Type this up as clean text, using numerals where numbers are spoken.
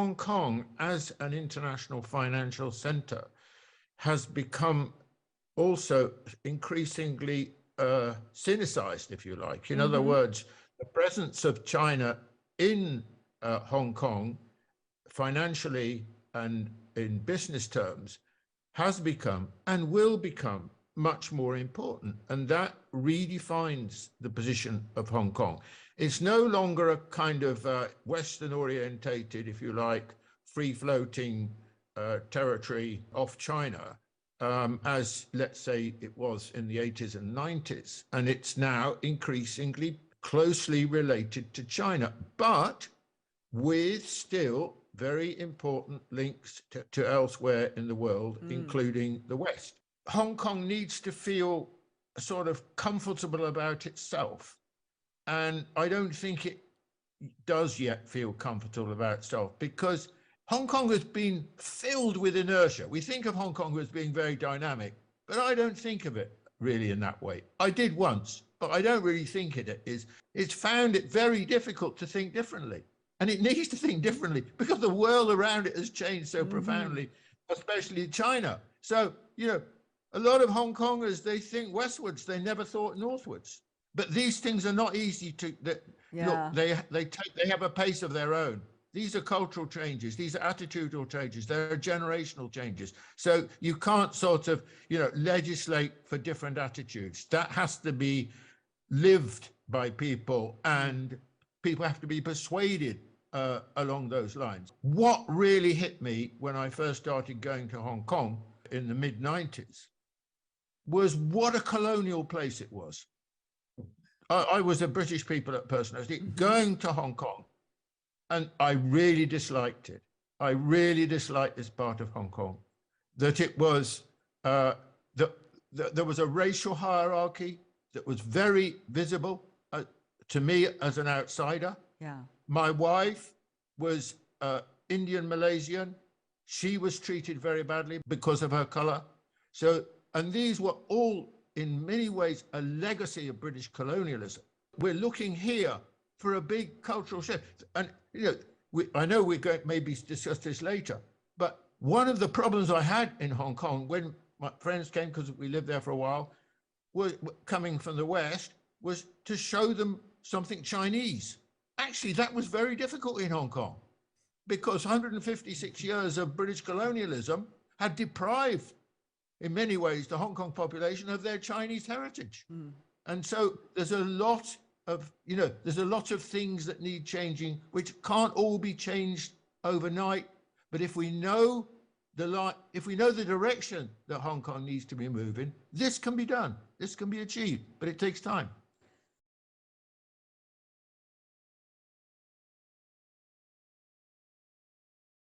Hong Kong as an international financial center has become also increasingly cynicized, if you like. In other words, the presence of China in Hong Kong, financially and in business terms, has become and will become much more important. And that redefines the position of Hong Kong. It's no longer a kind of Western orientated, if you like, free-floating territory off China, as, let's say, it was in the 80s and 90s. And it's now increasingly closely related to China, but with still very important links to elsewhere in the world, including the West. Hong Kong needs to feel sort of comfortable about itself. And I don't think it does yet feel comfortable about itself, because Hong Kong has been filled with inertia. We think of Hong Kong as being very dynamic, but I don't think of it really in that way. I did once, but I don't really think it is. It's found it very difficult to think differently. And it needs to think differently because the world around it has changed so profoundly, especially China. So, you know, a lot of Hong Kongers, they think westwards, they never thought northwards. But these things are not easy to, look, they have a pace of their own. These are cultural changes. These are attitudinal changes. They're generational changes. So you can't sort of, you know, legislate for different attitudes. That has to be lived by people, and people have to be persuaded along those lines. What really hit me when I first started going to Hong Kong in the mid-90s was what a colonial place it was. I was a British people at personality going to Hong Kong, and I really disliked it. I really disliked this part of Hong Kong, that it was, there was a racial hierarchy that was very visible to me as an outsider. Yeah. My wife was Indian Malaysian. She was treated very badly because of her color. So, and these were all in many ways a legacy of British colonialism. We're looking here for a big cultural shift. And, you know, I know we're going to maybe discuss this later, but one of the problems I had in Hong Kong when my friends came, because we lived there for a while, was coming from the West, was to show them something Chinese. Actually, that was very difficult in Hong Kong because 156 years of British colonialism had deprived, in many ways, the Hong Kong population of their Chinese heritage. And so there's a lot of, you know, there's a lot of things that need changing, which can't all be changed overnight. But if we know if we know the direction that Hong Kong needs to be moving, this can be done. This can be achieved, but it takes time.